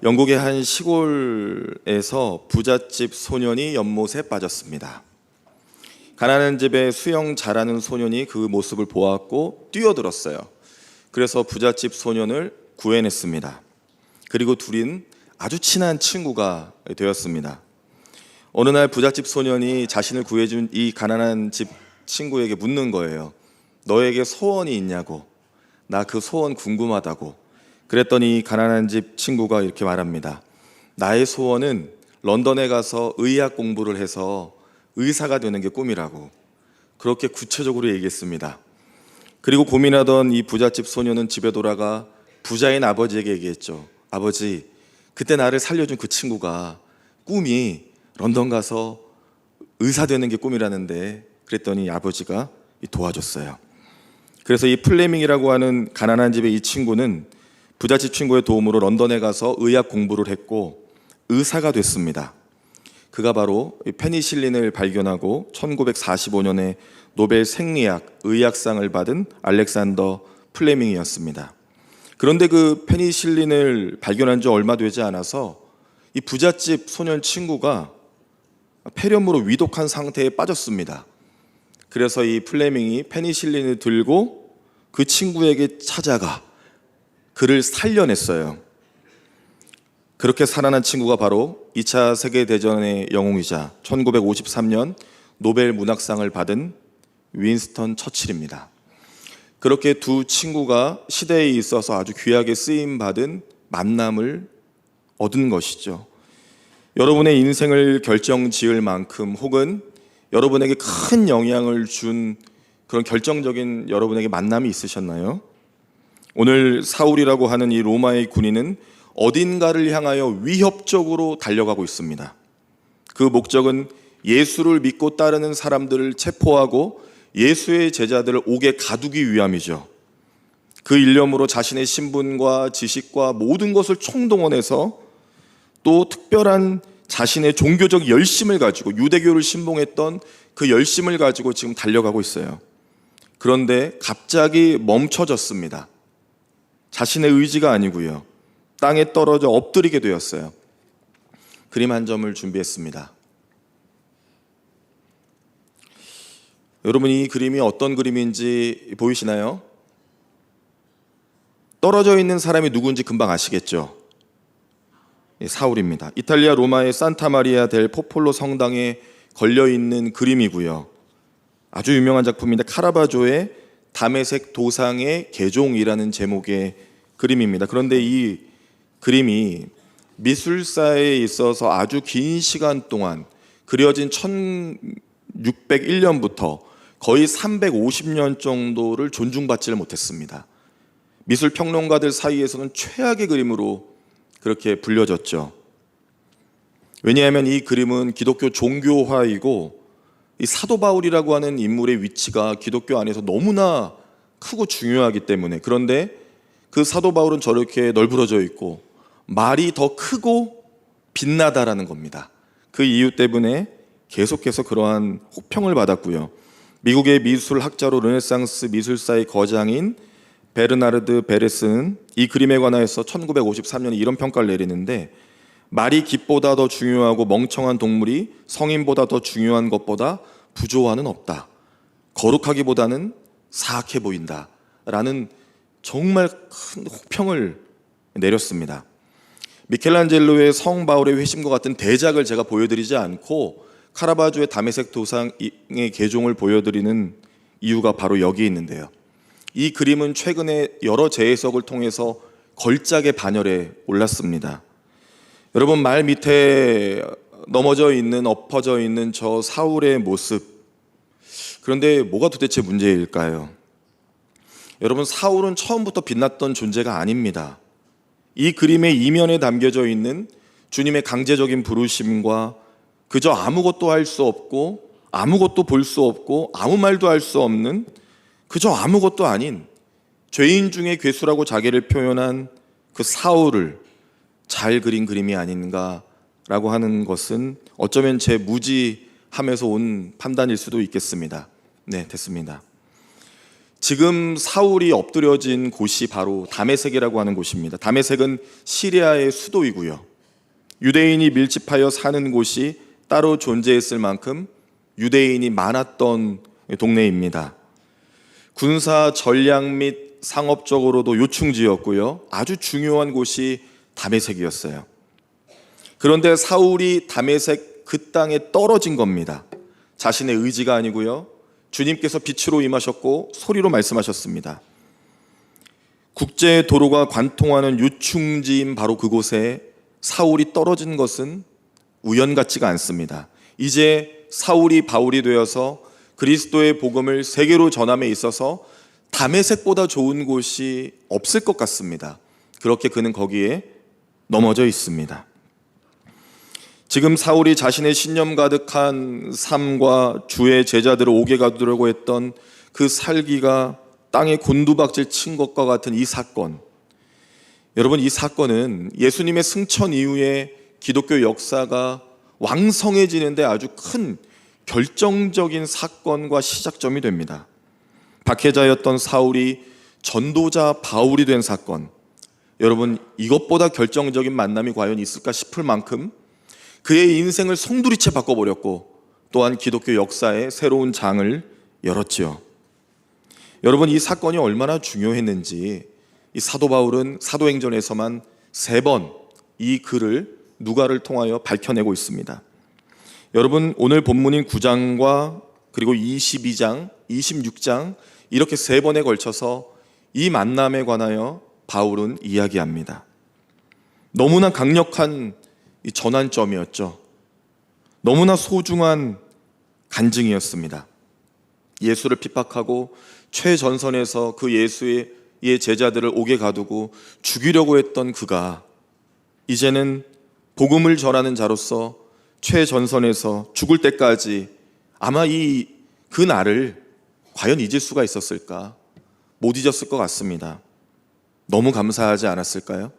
영국의 한 시골에서 부잣집 소년이 연못에 빠졌습니다. 가난한 집에 수영 잘하는 소년이 그 모습을 보았고 뛰어들었어요. 그래서 부잣집 소년을 구해냈습니다. 그리고 둘은 아주 친한 친구가 되었습니다. 어느 날 부잣집 소년이 자신을 구해준 이 가난한 집 친구에게 묻는 거예요. 너에게 소원이 있냐고. 나 그 소원 궁금하다고. 그랬더니 가난한 집 친구가 이렇게 말합니다. 나의 소원은 런던에 가서 의학 공부를 해서 의사가 되는 게 꿈이라고. 그렇게 구체적으로 얘기했습니다. 그리고 고민하던 이 부잣집 소녀는 집에 돌아가 부자인 아버지에게 얘기했죠. 아버지, 그때 나를 살려준 그 친구가 꿈이 런던 가서 의사 되는 게 꿈이라는데, 그랬더니 아버지가 도와줬어요. 그래서 이 플레밍이라고 하는 가난한 집의 이 친구는 부잣집 친구의 도움으로 런던에 가서 의학 공부를 했고 의사가 됐습니다. 그가 바로 페니실린을 발견하고 1945년에 노벨 생리학, 의학상을 받은 알렉산더 플레밍이었습니다. 그런데 그 페니실린을 발견한 지 얼마 되지 않아서 이 부잣집 소년 친구가 폐렴으로 위독한 상태에 빠졌습니다. 그래서 이 플레밍이 페니실린을 들고 그 친구에게 찾아가 그를 살려냈어요. 그렇게 살아난 친구가 바로 2차 세계대전의 영웅이자 1953년 노벨 문학상을 받은 윈스턴 처칠입니다. 그렇게 두 친구가 시대에 있어서 아주 귀하게 쓰임받은 만남을 얻은 것이죠. 여러분의 인생을 결정지을 만큼 혹은 여러분에게 큰 영향을 준 그런 결정적인 여러분에게 만남이 있으셨나요? 오늘 사울이라고 하는 이 로마의 군인은 어딘가를 향하여 위협적으로 달려가고 있습니다. 그 목적은 예수를 믿고 따르는 사람들을 체포하고 예수의 제자들을 옥에 가두기 위함이죠. 그 일념으로 자신의 신분과 지식과 모든 것을 총동원해서 또 특별한 자신의 종교적 열심을 가지고 유대교를 신봉했던 그 열심을 가지고 지금 달려가고 있어요. 그런데 갑자기 멈춰졌습니다. 자신의 의지가 아니고요. 땅에 떨어져 엎드리게 되었어요. 그림 한 점을 준비했습니다. 여러분, 이 그림이 어떤 그림인지 보이시나요? 떨어져 있는 사람이 누군지 금방 아시겠죠? 사울입니다. 이탈리아 로마의 산타 마리아 델 포폴로 성당에 걸려있는 그림이고요. 아주 유명한 작품인데 카라바조의 담에색 도상의 개종이라는 제목의 그림입니다. 그런데 이 그림이 미술사에 있어서 아주 긴 시간 동안 그려진 1601년부터 거의 350년 정도를 존중받지를 못했습니다. 미술 평론가들 사이에서는 최악의 그림으로 그렇게 불려졌죠. 왜냐하면 이 그림은 기독교 종교화이고 이 사도 바울이라고 하는 인물의 위치가 기독교 안에서 너무나 크고 중요하기 때문에, 그런데 그 사도 바울은 저렇게 널브러져 있고 말이 더 크고 빛나다라는 겁니다. 그 이유 때문에 계속해서 그러한 혹평을 받았고요. 미국의 미술학자로 르네상스 미술사의 거장인 베르나르드 베레스는 이 그림에 관하여서 1953년에 이런 평가를 내리는데, 말이 깃보다 더 중요하고 멍청한 동물이 성인보다 더 중요한 것보다 부조화는 없다. 거룩하기보다는 사악해 보인다. 라는 정말 큰 혹평을 내렸습니다. 미켈란젤로의 성 바울의 회심과 같은 대작을 제가 보여드리지 않고 카라바조의 담에색 도상의 개종을 보여드리는 이유가 바로 여기에 있는데요. 이 그림은 최근에 여러 재해석을 통해서 걸작의 반열에 올랐습니다. 여러분, 말 밑에 넘어져 있는, 엎어져 있는 저 사울의 모습, 그런데 뭐가 도대체 문제일까요? 여러분, 사울은 처음부터 빛났던 존재가 아닙니다. 이 그림의 이면에 담겨져 있는 주님의 강제적인 부르심과 그저 아무것도 할 수 없고 아무것도 볼 수 없고 아무 말도 할 수 없는 그저 아무것도 아닌 죄인 중에 괴수라고 자기를 표현한 그 사울을 잘 그린 그림이 아닌가라고 하는 것은 어쩌면 제 무지함에서 온 판단일 수도 있겠습니다. 네, 됐습니다. 지금 사울이 엎드려진 곳이 바로 다메섹이라고 하는 곳입니다. 다메섹은 시리아의 수도이고요. 유대인이 밀집하여 사는 곳이 따로 존재했을 만큼 유대인이 많았던 동네입니다. 군사 전략 및 상업적으로도 요충지였고요. 아주 중요한 곳이 다메섹이었어요. 그런데 사울이 다메섹 그 땅에 떨어진 겁니다. 자신의 의지가 아니고요. 주님께서 빛으로 임하셨고 소리로 말씀하셨습니다. 국제 도로가 관통하는 요충지인 바로 그곳에 사울이 떨어진 것은 우연 같지가 않습니다. 이제 사울이 바울이 되어서 그리스도의 복음을 세계로 전함에 있어서 다메섹보다 좋은 곳이 없을 것 같습니다. 그렇게 그는 거기에 넘어져 있습니다. 지금 사울이 자신의 신념 가득한 삶과 주의 제자들을 옥에 가두려고 했던 그 살기가 땅에 곤두박질 친 것과 같은 이 사건, 여러분, 이 사건은 예수님의 승천 이후에 기독교 역사가 왕성해지는데 아주 큰 결정적인 사건과 시작점이 됩니다. 박해자였던 사울이 전도자 바울이 된 사건, 여러분, 이것보다 결정적인 만남이 과연 있을까 싶을 만큼 그의 인생을 송두리째 바꿔버렸고 또한 기독교 역사의 새로운 장을 열었지요. 여러분, 이 사건이 얼마나 중요했는지 이 사도 바울은 사도행전에서만 3번 이 글을 누가를 통하여 밝혀내고 있습니다. 여러분, 오늘 본문인 9장과 그리고 22장, 26장 이렇게 3번에 걸쳐서 이 만남에 관하여 바울은 이야기합니다. 너무나 강력한 이 전환점이었죠. 너무나 소중한 간증이었습니다. 예수를 핍박하고 최전선에서 그 예수의 제자들을 옥에 가두고 죽이려고 했던 그가 이제는 복음을 전하는 자로서 최전선에서 죽을 때까지 아마 그 날을 과연 잊을 수가 있었을까? 못 잊었을 것 같습니다. 너무 감사하지 않았을까요?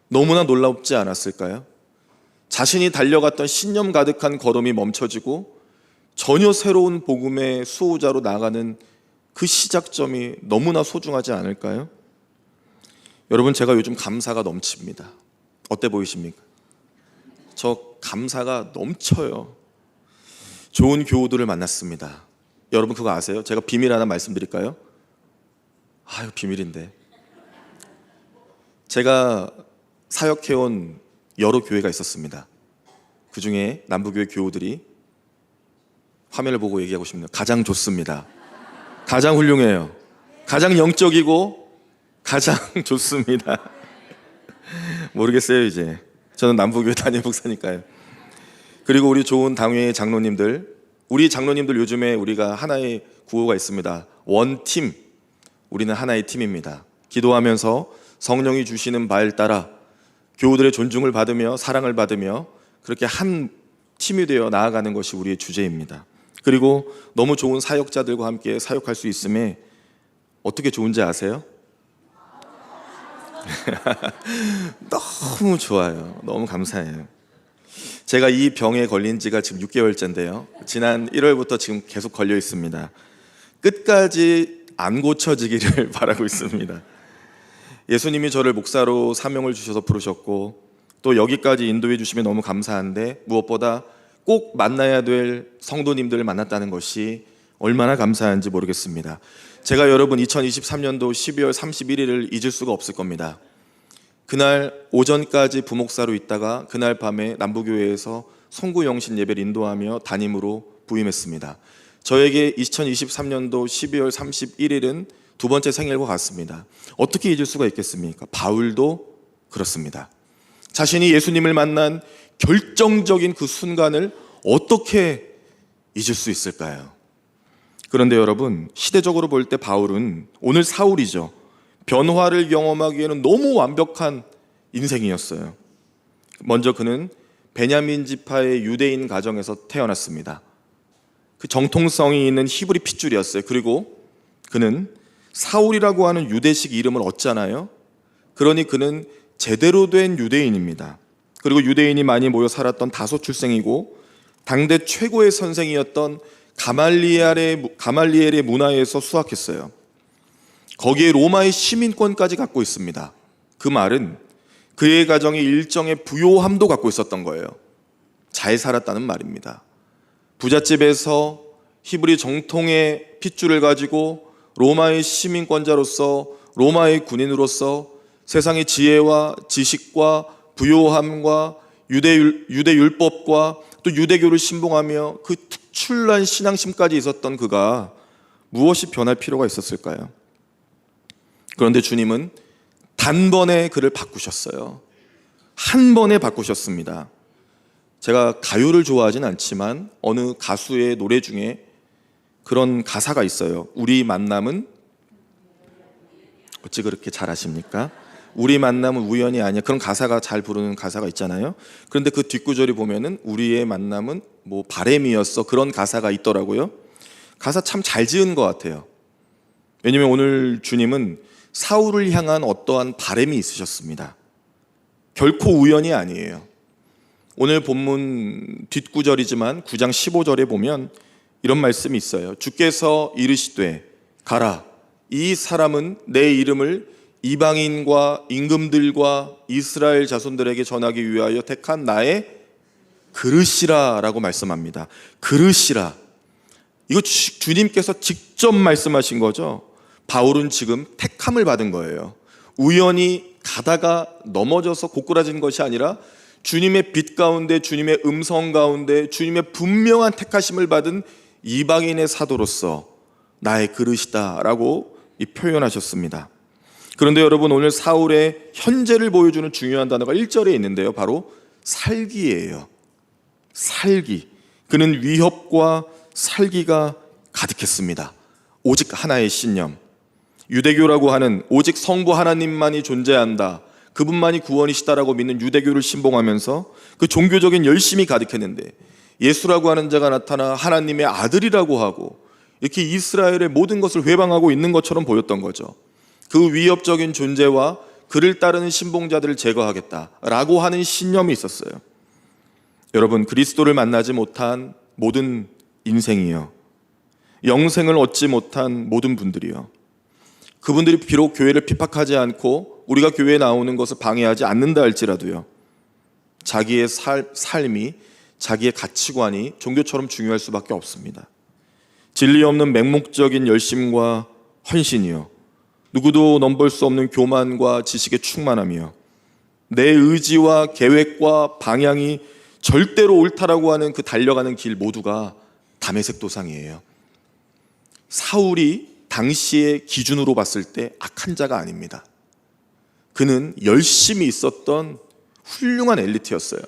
너무나 놀랍지 않았을까요? 자신이 달려갔던 신념 가득한 걸음이 멈춰지고 전혀 새로운 복음의 수호자로 나가는 그 시작점이 너무나 소중하지 않을까요? 여러분, 제가 요즘 감사가 넘칩니다. 어때 보이십니까? 저 감사가 넘쳐요. 좋은 교우들을 만났습니다. 여러분 그거 아세요? 제가 비밀 하나 말씀드릴까요? 아유, 비밀인데. 제가 사역해온 여러 교회가 있었습니다. 그 중에 남부교회 교우들이 화면을 보고 얘기하고 싶네요. 가장 좋습니다. 가장 훌륭해요. 가장 영적이고 가장 좋습니다. 모르겠어요 이제. 저는 남부교회 담임 목사니까요. 그리고 우리 좋은 당회의 장로님들, 우리 장로님들 요즘에 우리가 하나의 구호가 있습니다. 원팀. 우리는 하나의 팀입니다. 기도하면서 성령이 주시는 바를 따라 교우들의 존중을 받으며 사랑을 받으며 그렇게 한 팀이 되어 나아가는 것이 우리의 주제입니다. 그리고 너무 좋은 사역자들과 함께 사역할 수 있음에 어떻게 좋은지 아세요? 너무 좋아요. 너무 감사해요. 제가 이 병에 걸린 지가 지금 6개월째인데요. 지난 1월부터 지금 계속 걸려 있습니다. 끝까지 안 고쳐지기를 바라고 있습니다. 예수님이 저를 목사로 사명을 주셔서 부르셨고 또 여기까지 인도해 주시면 너무 감사한데 무엇보다 꼭 만나야 될 성도님들을 만났다는 것이 얼마나 감사한지 모르겠습니다. 제가 여러분 2023년도 12월 31일을 잊을 수가 없을 겁니다. 그날 오전까지 부목사로 있다가 그날 밤에 남부교회에서 송구영신 예배를 인도하며 담임으로 부임했습니다. 저에게 2023년도 12월 31일은 두 번째 생일과 같습니다. 어떻게 잊을 수가 있겠습니까? 바울도 그렇습니다. 자신이 예수님을 만난 결정적인 그 순간을 어떻게 잊을 수 있을까요? 그런데 여러분, 시대적으로 볼 때 바울은 오늘 사울이죠. 변화를 경험하기에는 너무 완벽한 인생이었어요. 먼저 그는 베냐민 지파의 유대인 가정에서 태어났습니다. 그 정통성이 있는 히브리 핏줄이었어요. 그리고 그는 사울이라고 하는 유대식 이름을 얻잖아요. 그러니 그는 제대로 된 유대인입니다. 그리고 유대인이 많이 모여 살았던 다소 출생이고 당대 최고의 선생이었던 가말리엘의 문화에서 수학했어요. 거기에 로마의 시민권까지 갖고 있습니다. 그 말은 그의 가정이 일정의 부요함도 갖고 있었던 거예요. 잘 살았다는 말입니다. 부잣집에서 히브리 정통의 핏줄을 가지고 로마의 시민권자로서, 로마의 군인으로서 세상의 지혜와 지식과 부요함과 유대 율법과 또 유대교를 신봉하며 그 특출난 신앙심까지 있었던 그가 무엇이 변할 필요가 있었을까요? 그런데 주님은 단번에 그를 바꾸셨어요. 한 번에 바꾸셨습니다. 제가 가요를 좋아하진 않지만 어느 가수의 노래 중에 그런 가사가 있어요. 우리 만남은, 어찌 그렇게 잘하십니까? 우리 만남은 우연이 아니야. 그런 가사가 잘 부르는 가사가 있잖아요. 그런데 그 뒷구절이 보면은 우리의 만남은 뭐 바램이었어. 그런 가사가 있더라고요. 가사 참 잘 지은 것 같아요. 왜냐면 오늘 주님은 사울을 향한 어떠한 바램이 있으셨습니다. 결코 우연이 아니에요. 오늘 본문 뒷구절이지만 9장 15절에 보면 이런 말씀이 있어요. 주께서 이르시되 가라, 이 사람은 내 이름을 이방인과 임금들과 이스라엘 자손들에게 전하기 위하여 택한 나의 그릇이라 라고 말씀합니다. 그릇이라. 이거 주님께서 직접 말씀하신 거죠. 바울은 지금 택함을 받은 거예요. 우연히 가다가 넘어져서 고꾸라진 것이 아니라 주님의 빛 가운데, 주님의 음성 가운데, 주님의 분명한 택하심을 받은 이방인의 사도로서 나의 그릇이다 라고 표현하셨습니다. 그런데 여러분, 오늘 사울의 현재를 보여주는 중요한 단어가 1절에 있는데요, 바로 살기예요. 살기. 그는 위협과 살기가 가득했습니다. 오직 하나의 신념, 유대교라고 하는 오직 성부 하나님만이 존재한다, 그분만이 구원이시다라고 믿는 유대교를 신봉하면서 그 종교적인 열심이 가득했는데, 예수라고 하는 자가 나타나 하나님의 아들이라고 하고 이렇게 이스라엘의 모든 것을 회방하고 있는 것처럼 보였던 거죠. 그 위협적인 존재와 그를 따르는 신봉자들을 제거하겠다라고 하는 신념이 있었어요. 여러분, 그리스도를 만나지 못한 모든 인생이요, 영생을 얻지 못한 모든 분들이요, 그분들이 비록 교회를 핍박하지 않고 우리가 교회에 나오는 것을 방해하지 않는다 할지라도요, 자기의 삶이, 자기의 가치관이 종교처럼 중요할 수밖에 없습니다. 진리 없는 맹목적인 열심과 헌신이요, 누구도 넘볼 수 없는 교만과 지식의 충만함이요, 내 의지와 계획과 방향이 절대로 옳다라고 하는 그 달려가는 길 모두가 다메섹 도상이에요. 사울이 당시의 기준으로 봤을 때 악한 자가 아닙니다. 그는 열심히 있었던 훌륭한 엘리트였어요.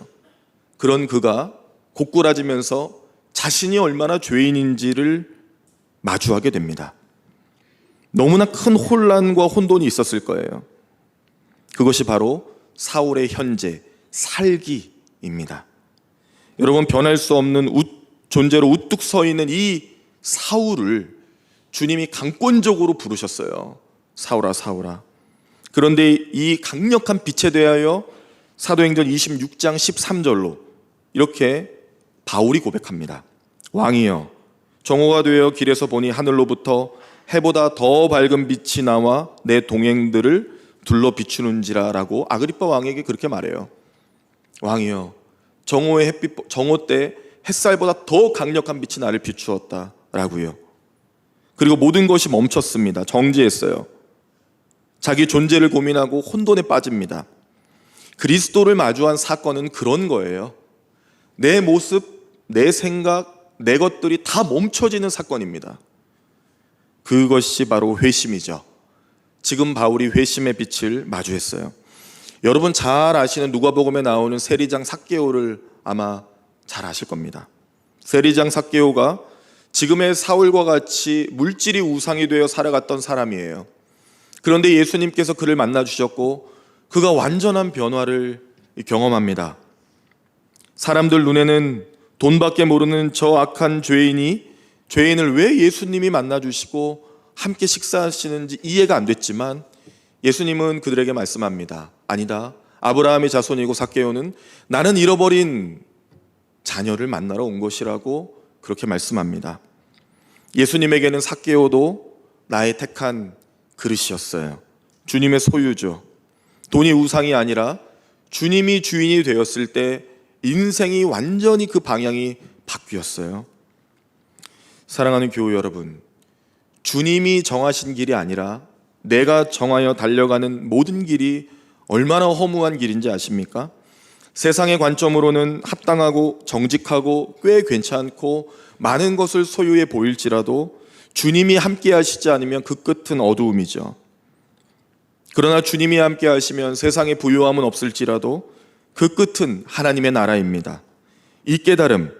그런 그가 고꾸라지면서 자신이 얼마나 죄인인지를 마주하게 됩니다. 너무나 큰 혼란과 혼돈이 있었을 거예요. 그것이 바로 사울의 현재, 살기입니다. 여러분, 변할 수 없는 존재로 우뚝 서 있는 이 사울을 주님이 강권적으로 부르셨어요. 사울아, 사울아. 그런데 이 강력한 빛에 대하여 사도행전 26장 13절로 이렇게 바울이 고백합니다. 왕이여, 정오가 되어 길에서 보니 하늘로부터 해보다 더 밝은 빛이 나와 내 동행들을 둘러 비추는지라 라고 아그리빠 왕에게 그렇게 말해요. 왕이여, 정오의 햇빛, 정오 때 햇살보다 더 강력한 빛이 나를 비추었다 라고요. 그리고 모든 것이 멈췄습니다. 정지했어요. 자기 존재를 고민하고 혼돈에 빠집니다. 그리스도를 마주한 사건은 그런 거예요. 내 모습, 내 생각, 내 것들이 다 멈춰지는 사건입니다. 그것이 바로 회심이죠. 지금 바울이 회심의 빛을 마주했어요. 여러분 잘 아시는 누가복음에 나오는 세리장 삭개오를 아마 잘 아실 겁니다. 세리장 삭개오가 지금의 사울과 같이 물질이 우상이 되어 살아갔던 사람이에요. 그런데 예수님께서 그를 만나주셨고 그가 완전한 변화를 경험합니다. 사람들 눈에는 돈밖에 모르는 저 악한 죄인을 왜 예수님이 만나주시고 함께 식사하시는지 이해가 안 됐지만 예수님은 그들에게 말씀합니다. 아니다, 아브라함의 자손이고 삭개오는 나는 잃어버린 자녀를 만나러 온 것이라고 그렇게 말씀합니다. 예수님에게는 삭개오도 나의 택한 그릇이었어요. 주님의 소유죠. 돈이 우상이 아니라 주님이 주인이 되었을 때 인생이 완전히 그 방향이 바뀌었어요. 사랑하는 교우 여러분, 주님이 정하신 길이 아니라 내가 정하여 달려가는 모든 길이 얼마나 허무한 길인지 아십니까? 세상의 관점으로는 합당하고 정직하고 꽤 괜찮고 많은 것을 소유해 보일지라도 주님이 함께 하시지 않으면 그 끝은 어두움이죠. 그러나 주님이 함께 하시면 세상의 부유함은 없을지라도 그 끝은 하나님의 나라입니다. 이 깨달음,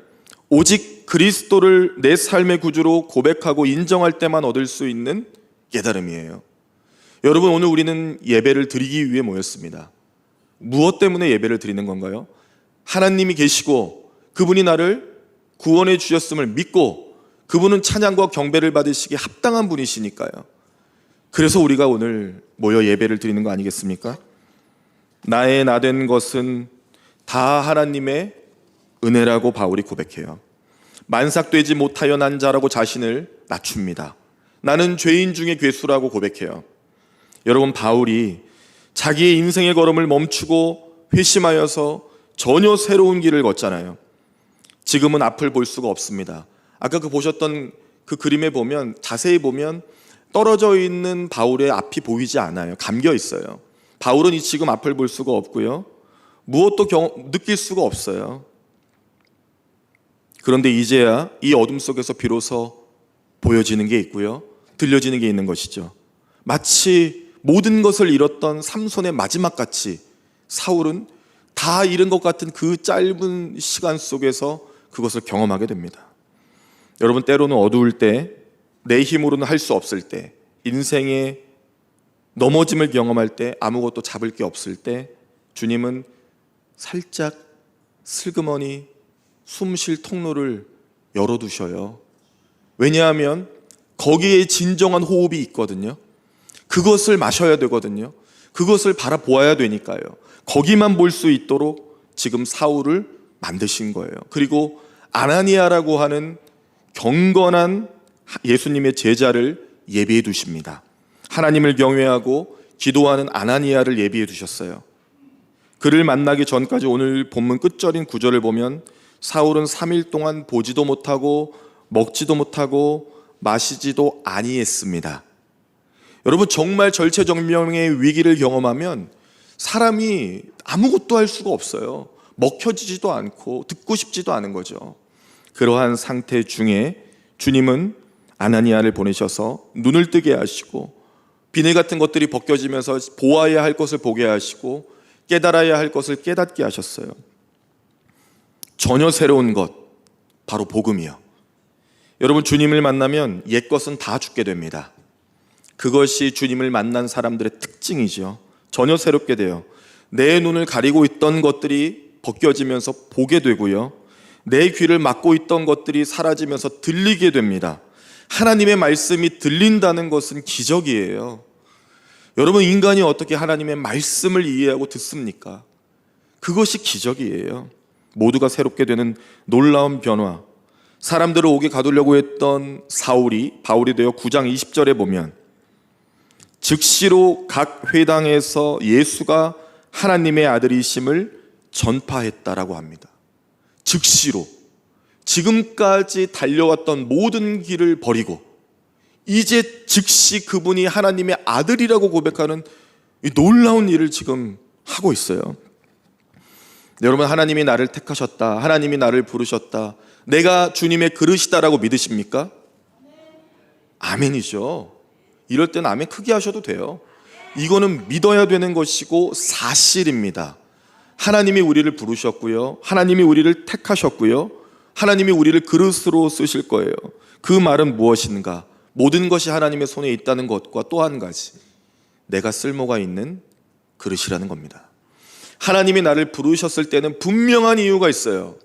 오직 그리스도를 내 삶의 구주로 고백하고 인정할 때만 얻을 수 있는 깨달음이에요. 여러분, 오늘 우리는 예배를 드리기 위해 모였습니다. 무엇 때문에 예배를 드리는 건가요? 하나님이 계시고 그분이 나를 구원해 주셨음을 믿고 그분은 찬양과 경배를 받으시기에 합당한 분이시니까요. 그래서 우리가 오늘 모여 예배를 드리는 거 아니겠습니까? 나의 나된 것은 다 하나님의 은혜라고 바울이 고백해요. 만삭되지 못하여 난 자라고 자신을 낮춥니다. 나는 죄인 중에 괴수라고 고백해요. 여러분, 바울이 자기의 인생의 걸음을 멈추고 회심하여서 전혀 새로운 길을 걷잖아요. 지금은 앞을 볼 수가 없습니다. 아까 보셨던 그 그림에 보면, 자세히 보면 떨어져 있는 바울의 앞이 보이지 않아요. 감겨 있어요. 바울은 지금 앞을 볼 수가 없고요, 무엇도 느낄 수가 없어요. 그런데 이제야 이 어둠 속에서 비로소 보여지는 게 있고요, 들려지는 게 있는 것이죠. 마치 모든 것을 잃었던 삼손의 마지막 같이 사울은 다 잃은 것 같은 그 짧은 시간 속에서 그것을 경험하게 됩니다. 여러분, 때로는 어두울 때, 내 힘으로는 할 수 없을 때, 인생의 넘어짐을 경험할 때, 아무것도 잡을 게 없을 때 주님은 살짝 슬그머니 숨 쉴 통로를 열어두셔요. 왜냐하면 거기에 진정한 호흡이 있거든요. 그것을 마셔야 되거든요. 그것을 바라보아야 되니까요. 거기만 볼 수 있도록 지금 사울을 만드신 거예요. 그리고 아나니아라고 하는 경건한 예수님의 제자를 예비해 두십니다. 하나님을 경외하고 기도하는 아나니아를 예비해 두셨어요. 그를 만나기 전까지 오늘 본문 끝절인 9절을 보면 사울은 3일 동안 보지도 못하고 먹지도 못하고 마시지도 아니했습니다. 여러분, 정말 절체절명의 위기를 경험하면 사람이 아무것도 할 수가 없어요. 먹혀지지도 않고 듣고 싶지도 않은 거죠. 그러한 상태 중에 주님은 아나니아를 보내셔서 눈을 뜨게 하시고 비늘 같은 것들이 벗겨지면서 보아야 할 것을 보게 하시고 깨달아야 할 것을 깨닫게 하셨어요. 전혀 새로운 것, 바로 복음이요. 여러분, 주님을 만나면 옛 것은 다 죽게 됩니다. 그것이 주님을 만난 사람들의 특징이죠. 전혀 새롭게 돼요. 내 눈을 가리고 있던 것들이 벗겨지면서 보게 되고요, 내 귀를 막고 있던 것들이 사라지면서 들리게 됩니다. 하나님의 말씀이 들린다는 것은 기적이에요. 여러분, 인간이 어떻게 하나님의 말씀을 이해하고 듣습니까? 그것이 기적이에요. 모두가 새롭게 되는 놀라운 변화. 사람들을 옥에 가두려고 했던 사울이 바울이 되어 9장 20절에 보면 즉시로 각 회당에서 예수가 하나님의 아들이심을 전파했다라고 합니다. 즉시로 지금까지 달려왔던 모든 길을 버리고 이제 즉시 그분이 하나님의 아들이라고 고백하는 이 놀라운 일을 지금 하고 있어요. 여러분, 하나님이 나를 택하셨다, 하나님이 나를 부르셨다, 내가 주님의 그릇이다라고 믿으십니까? 아멘이죠. 이럴 때는 아멘 크게 하셔도 돼요. 이거는 믿어야 되는 것이고 사실입니다. 하나님이 우리를 부르셨고요, 하나님이 우리를 택하셨고요, 하나님이 우리를 그릇으로 쓰실 거예요. 그 말은 무엇인가? 모든 것이 하나님의 손에 있다는 것과 또 한 가지, 내가 쓸모가 있는 그릇이라는 겁니다. 하나님이 나를 부르셨을 때는 분명한 이유가 있어요.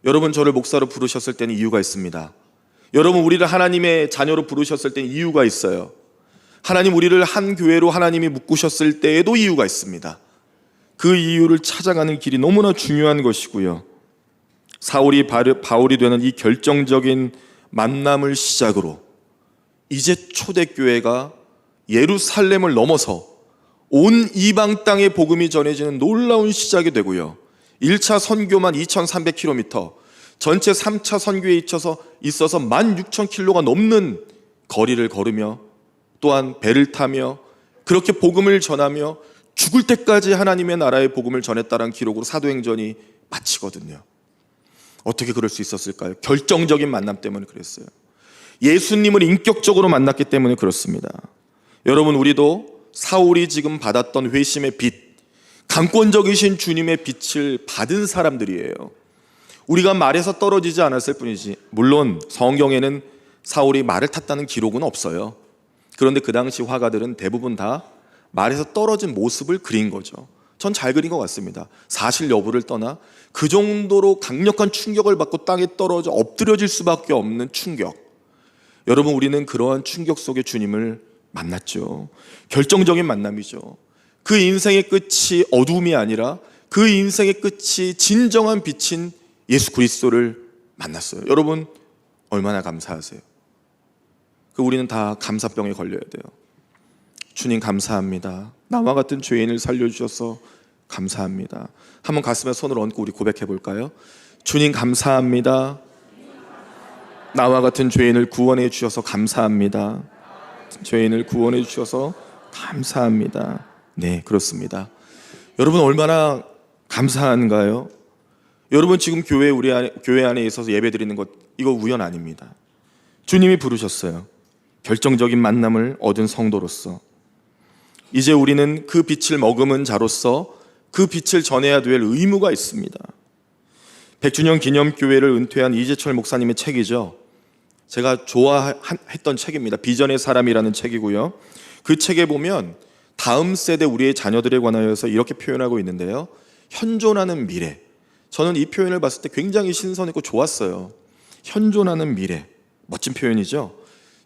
여러분, 저를 목사로 부르셨을 때는 이유가 있습니다. 여러분, 우리를 하나님의 자녀로 부르셨을 때는 이유가 있어요. 하나님, 우리를 한 교회로 하나님이 묶으셨을 때에도 이유가 있습니다. 그 이유를 찾아가는 길이 너무나 중요한 것이고요, 사울이 바울이 되는 이 결정적인 만남을 시작으로 이제 초대교회가 예루살렘을 넘어서 온 이방 땅에 복음이 전해지는 놀라운 시작이 되고요. 1차 선교만 2300km, 전체 3차 선교에 있어서 16,000km가 넘는 거리를 걸으며 또한 배를 타며 그렇게 복음을 전하며 죽을 때까지 하나님의 나라의 복음을 전했다는 기록으로 사도행전이 마치거든요. 어떻게 그럴 수 있었을까요? 결정적인 만남 때문에 그랬어요. 예수님을 인격적으로 만났기 때문에 그렇습니다. 여러분, 우리도 사울이 지금 받았던 회심의 빛, 강권적이신 주님의 빛을 받은 사람들이에요. 우리가 말에서 떨어지지 않았을 뿐이지, 물론 성경에는 사울이 말을 탔다는 기록은 없어요. 그런데 그 당시 화가들은 대부분 다 말에서 떨어진 모습을 그린 거죠. 전 잘 그린 것 같습니다. 사실 여부를 떠나 그 정도로 강력한 충격을 받고 땅에 떨어져 엎드려질 수밖에 없는 충격. 여러분, 우리는 그러한 충격 속에 주님을 만났죠. 결정적인 만남이죠. 그 인생의 끝이 어두움이 아니라 그 인생의 끝이 진정한 빛인 예수 그리스도를 만났어요. 여러분, 얼마나 감사하세요? 우리는 다 감사병에 걸려야 돼요. 주님 감사합니다. 나와 같은 죄인을 살려주셔서 감사합니다. 한번 가슴에 손을 얹고 우리 고백해 볼까요? 주님 감사합니다. 나와 같은 죄인을 구원해 주셔서 감사합니다. 죄인을 구원해 주셔서 감사합니다. 네, 그렇습니다. 여러분, 얼마나 감사한가요? 여러분, 지금 교회 안에 있어서 예배 드리는 것, 이거 우연 아닙니다. 주님이 부르셨어요. 결정적인 만남을 얻은 성도로서 이제 우리는 그 빛을 머금은 자로서 그 빛을 전해야 될 의무가 있습니다. 100주년 기념교회를 은퇴한 이재철 목사님의 책이죠. 제가 좋아했던 책입니다. 비전의 사람이라는 책이고요. 그 책에 보면 다음 세대 우리의 자녀들에 관하여서 이렇게 표현하고 있는데요. 현존하는 미래. 저는 이 표현을 봤을 때 굉장히 신선했고 좋았어요. 현존하는 미래. 멋진 표현이죠.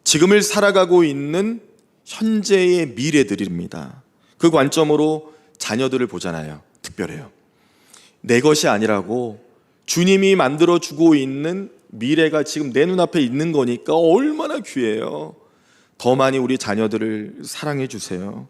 지금을 살아가고 있는 현재의 미래들입니다. 그 관점으로 자녀들을 보잖아요. 특별해요. 내 것이 아니라고 주님이 만들어주고 있는 미래가 지금 내 눈앞에 있는 거니까 얼마나 귀해요. 더 많이 우리 자녀들을 사랑해 주세요.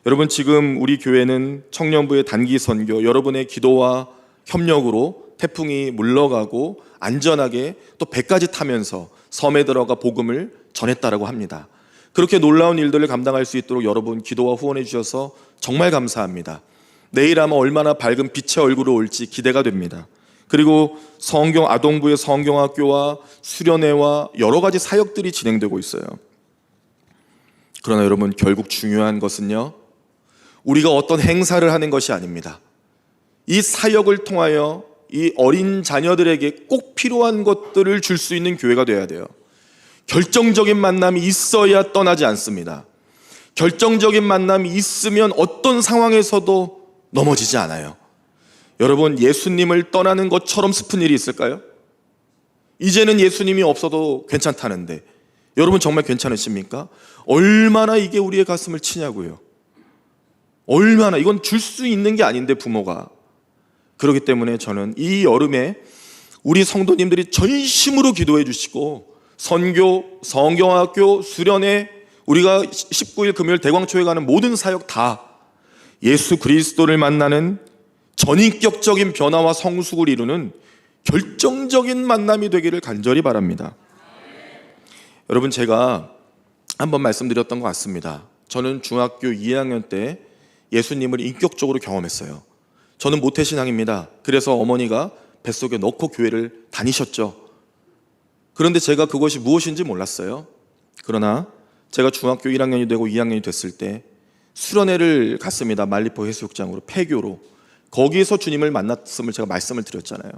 여러분, 지금 우리 교회는 청년부의 단기 선교, 여러분의 기도와 협력으로 태풍이 물러가고 안전하게 또 배까지 타면서 섬에 들어가 복음을 전했다라고 합니다. 그렇게 놀라운 일들을 감당할 수 있도록 여러분 기도와 후원해 주셔서 정말 감사합니다. 내일 아마 얼마나 밝은 빛의 얼굴로 올지 기대가 됩니다. 그리고 아동부의 성경학교와 수련회와 여러 가지 사역들이 진행되고 있어요. 그러나 여러분, 결국 중요한 것은요, 우리가 어떤 행사를 하는 것이 아닙니다. 이 사역을 통하여 이 어린 자녀들에게 꼭 필요한 것들을 줄 수 있는 교회가 되어야 돼요. 결정적인 만남이 있어야 떠나지 않습니다. 결정적인 만남이 있으면 어떤 상황에서도 넘어지지 않아요. 여러분, 예수님을 떠나는 것처럼 슬픈 일이 있을까요? 이제는 예수님이 없어도 괜찮다는데 여러분 정말 괜찮으십니까? 얼마나 이게 우리의 가슴을 치냐고요. 얼마나, 이건 줄 수 있는 게 아닌데 부모가. 그렇기 때문에 저는 이 여름에 우리 성도님들이 전심으로 기도해 주시고 선교, 성경학교, 수련회, 우리가 19일 금요일 대광초에 가는 모든 사역 다 예수 그리스도를 만나는 전인격적인 변화와 성숙을 이루는 결정적인 만남이 되기를 간절히 바랍니다. 여러분, 제가 한번 말씀드렸던 것 같습니다. 저는 중학교 2학년 때 예수님을 인격적으로 경험했어요. 저는 모태신앙입니다. 그래서 어머니가 뱃속에 넣고 교회를 다니셨죠. 그런데 제가 그것이 무엇인지 몰랐어요. 그러나 제가 중학교 1학년이 되고 2학년이 됐을 때 수련회를 갔습니다. 말리포 해수욕장으로, 폐교로. 거기에서 주님을 만났음을 제가 말씀을 드렸잖아요.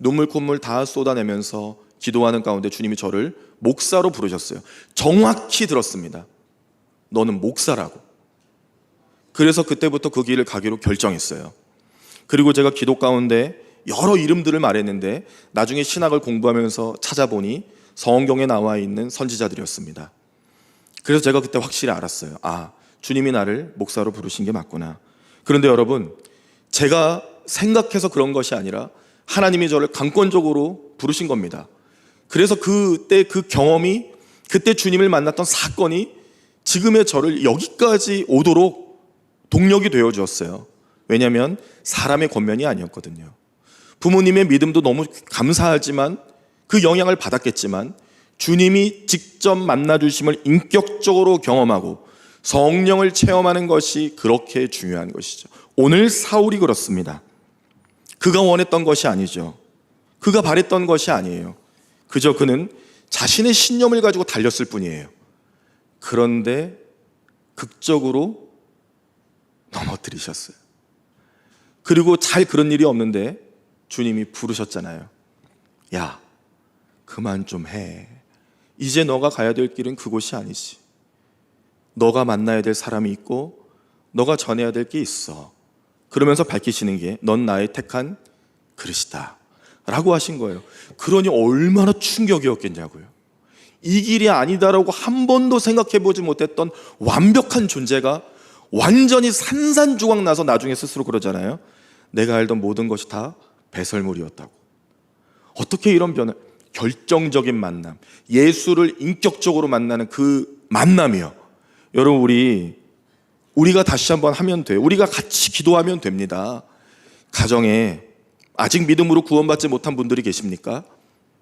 눈물 콧물 다 쏟아내면서 기도하는 가운데 주님이 저를 목사로 부르셨어요. 정확히 들었습니다. 너는 목사라고. 그래서 그때부터 그 길을 가기로 결정했어요. 그리고 제가 기도 가운데 여러 이름들을 말했는데 나중에 신학을 공부하면서 찾아보니 성경에 나와 있는 선지자들이었습니다. 그래서 제가 그때 확실히 알았어요. 아, 주님이 나를 목사로 부르신 게 맞구나. 그런데 여러분, 제가 생각해서 그런 것이 아니라 하나님이 저를 강권적으로 부르신 겁니다. 그래서 그때 그 경험이, 그때 주님을 만났던 사건이 지금의 저를 여기까지 오도록 동력이 되어 주었어요. 왜냐하면 사람의 권면이 아니었거든요. 부모님의 믿음도 너무 감사하지만 그 영향을 받았겠지만 주님이 직접 만나주심을 인격적으로 경험하고 성령을 체험하는 것이 그렇게 중요한 것이죠. 오늘 사울이 그렇습니다. 그가 원했던 것이 아니죠. 그가 바랬던 것이 아니에요. 그저 그는 자신의 신념을 가지고 달렸을 뿐이에요. 그런데 극적으로 넘어뜨리셨어요. 그리고 잘 그런 일이 없는데 주님이 부르셨잖아요. 야, 그만 좀 해. 이제 너가 가야 될 길은 그곳이 아니지. 너가 만나야 될 사람이 있고 너가 전해야 될 게 있어. 그러면서 밝히시는 게 넌 나의 택한 그릇이다 라고 하신 거예요. 그러니 얼마나 충격이었겠냐고요. 이 길이 아니다라고 한 번도 생각해 보지 못했던 완벽한 존재가 완전히 산산조각 나서 나중에 스스로 그러잖아요. 내가 알던 모든 것이 다 배설물이었다고. 어떻게 이런 변화, 결정적인 만남, 예수를 인격적으로 만나는 그 만남이요. 여러분, 우리가 다시 한번 하면 돼요. 우리가 같이 기도하면 됩니다. 가정에 아직 믿음으로 구원받지 못한 분들이 계십니까?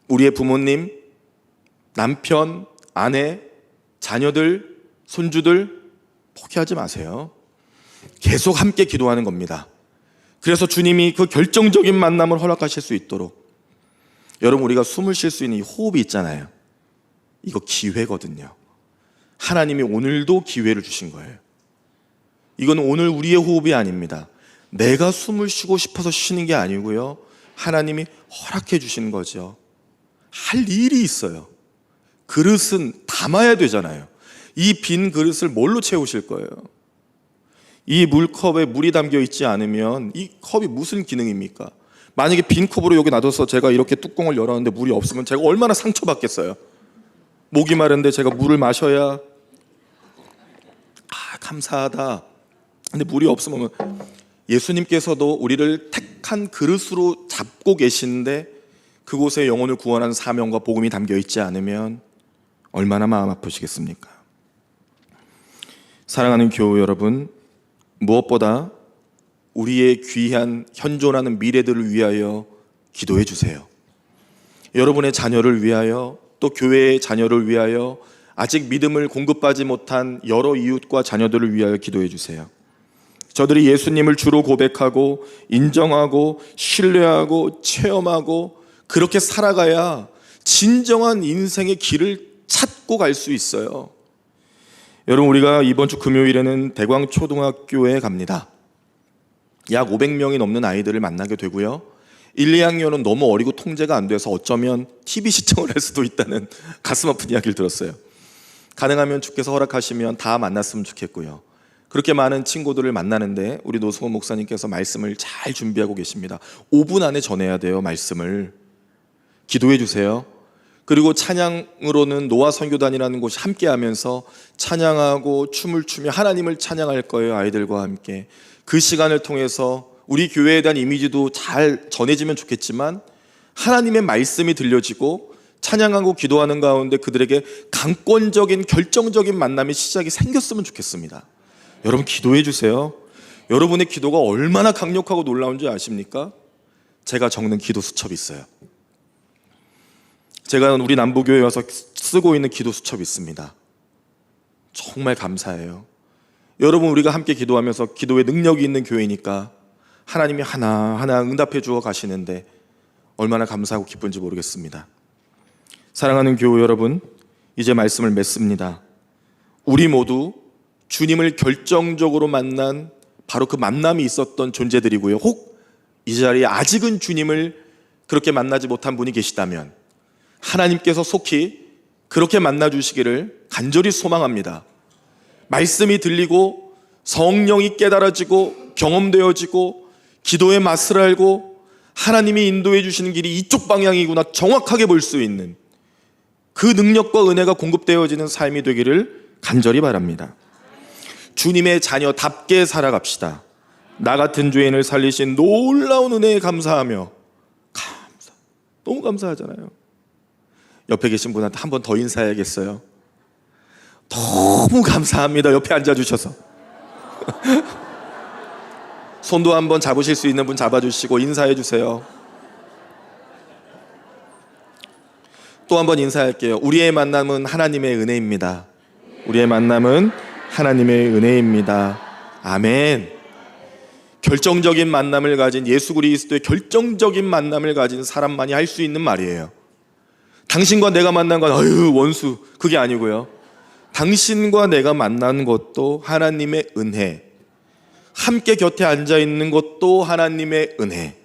우리의 부모님, 남편, 아내, 자녀들, 손주들 포기하지 마세요. 계속 함께 기도하는 겁니다. 그래서 주님이 그 결정적인 만남을 허락하실 수 있도록, 여러분, 우리가 숨을 쉴 수 있는 이 호흡이 있잖아요. 이거 기회거든요. 하나님이 오늘도 기회를 주신 거예요. 이건 오늘 우리의 호흡이 아닙니다. 내가 숨을 쉬고 싶어서 쉬는 게 아니고요, 하나님이 허락해 주신 거죠. 할 일이 있어요. 그릇은 담아야 되잖아요. 이 빈 그릇을 뭘로 채우실 거예요? 이 물컵에 물이 담겨 있지 않으면 이 컵이 무슨 기능입니까? 만약에 빈 컵으로 여기 놔둬서 제가 이렇게 뚜껑을 열었는데 물이 없으면 제가 얼마나 상처받겠어요. 목이 마른데 제가 물을 마셔야 감사하다. 근데 물이 없으면, 예수님께서도 우리를 택한 그릇으로 잡고 계시는데 그곳에 영혼을 구원하는 사명과 복음이 담겨 있지 않으면 얼마나 마음 아프시겠습니까? 사랑하는 교우 여러분, 무엇보다 우리의 귀한 현존하는 미래들을 위하여 기도해 주세요. 여러분의 자녀를 위하여, 또 교회의 자녀를 위하여, 아직 믿음을 공급받지 못한 여러 이웃과 자녀들을 위하여 기도해 주세요. 저들이 예수님을 주로 고백하고 인정하고 신뢰하고 체험하고 그렇게 살아가야 진정한 인생의 길을 찾고 갈 수 있어요. 여러분, 우리가 이번 주 금요일에는 대광초등학교에 갑니다. 약 500명이 넘는 아이들을 만나게 되고요, 1, 2학년은 너무 어리고 통제가 안 돼서 어쩌면 TV 시청을 할 수도 있다는 가슴 아픈 이야기를 들었어요. 가능하면 주께서 허락하시면 다 만났으면 좋겠고요. 그렇게 많은 친구들을 만나는데 우리 노승원 목사님께서 말씀을 잘 준비하고 계십니다. 5분 안에 전해야 돼요. 말씀을 기도해 주세요. 그리고 찬양으로는 노아 선교단이라는 곳이 함께하면서 찬양하고 춤을 추며 하나님을 찬양할 거예요. 아이들과 함께 그 시간을 통해서 우리 교회에 대한 이미지도 잘 전해지면 좋겠지만 하나님의 말씀이 들려지고 찬양하고 기도하는 가운데 그들에게 강권적인 결정적인 만남의 시작이 생겼으면 좋겠습니다. 여러분, 기도해 주세요. 여러분의 기도가 얼마나 강력하고 놀라운지 아십니까? 제가 적는 기도 수첩이 있어요. 제가 우리 남부교회에 와서 쓰고 있는 기도 수첩이 있습니다. 정말 감사해요. 여러분, 우리가 함께 기도하면서 기도에 능력이 있는 교회니까 하나님이 하나하나 응답해 주어 가시는데 얼마나 감사하고 기쁜지 모르겠습니다. 사랑하는 교우 여러분, 이제 말씀을 맺습니다. 우리 모두 주님을 결정적으로 만난 바로 그 만남이 있었던 존재들이고요, 혹 이 자리에 아직은 주님을 그렇게 만나지 못한 분이 계시다면 하나님께서 속히 그렇게 만나주시기를 간절히 소망합니다. 말씀이 들리고 성령이 깨달아지고 경험되어지고 기도의 맛을 알고 하나님이 인도해 주시는 길이 이쪽 방향이구나 정확하게 볼 수 있는 그 능력과 은혜가 공급되어지는 삶이 되기를 간절히 바랍니다. 주님의 자녀답게 살아갑시다. 나 같은 죄인을 살리신 놀라운 은혜에 감사하며, 너무 감사하잖아요. 옆에 계신 분한테 한 번 더 인사해야겠어요. 너무 감사합니다. 옆에 앉아주셔서. 손도 한번 잡으실 수 있는 분 잡아주시고 인사해 주세요. 또 한번 인사할게요. 우리의 만남은 하나님의 은혜입니다. 우리의 만남은 하나님의 은혜입니다. 아멘. 결정적인 만남을 가진 예수 그리스도의 결정적인 만남을 가진 사람만이 할 수 있는 말이에요. 당신과 내가 만난 건 원수, 그게 아니고요. 당신과 내가 만난 것도 하나님의 은혜, 함께 곁에 앉아 있는 것도 하나님의 은혜.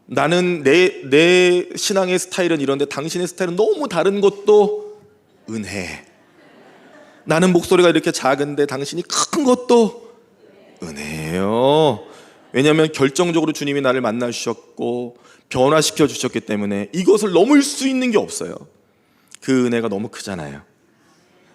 나는 내 신앙의 스타일은 이런데 당신의 스타일은 너무 다른 것도 은혜. 나는 목소리가 이렇게 작은데 당신이 큰 것도 은혜예요. 왜냐하면 결정적으로 주님이 나를 만나 주셨고 변화시켜 주셨기 때문에 이것을 넘을 수 있는 게 없어요. 그 은혜가 너무 크잖아요.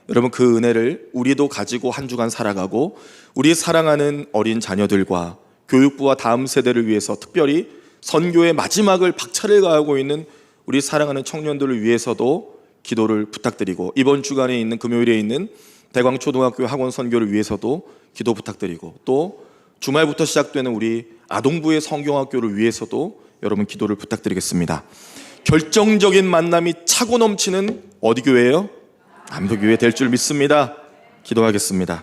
여러분, 그 은혜를 우리도 가지고 한 주간 살아가고 우리 사랑하는 어린 자녀들과 교육부와 다음 세대를 위해서, 특별히 선교의 마지막을 박차를 가하고 있는 우리 사랑하는 청년들을 위해서도 기도를 부탁드리고, 이번 주간에 있는 금요일에 있는 대광초등학교 학원 선교를 위해서도 기도 부탁드리고, 또 주말부터 시작되는 우리 아동부의 성경학교를 위해서도 여러분 기도를 부탁드리겠습니다. 결정적인 만남이 차고 넘치는 어디 교회예요? 남도교회 될 줄 믿습니다. 기도하겠습니다.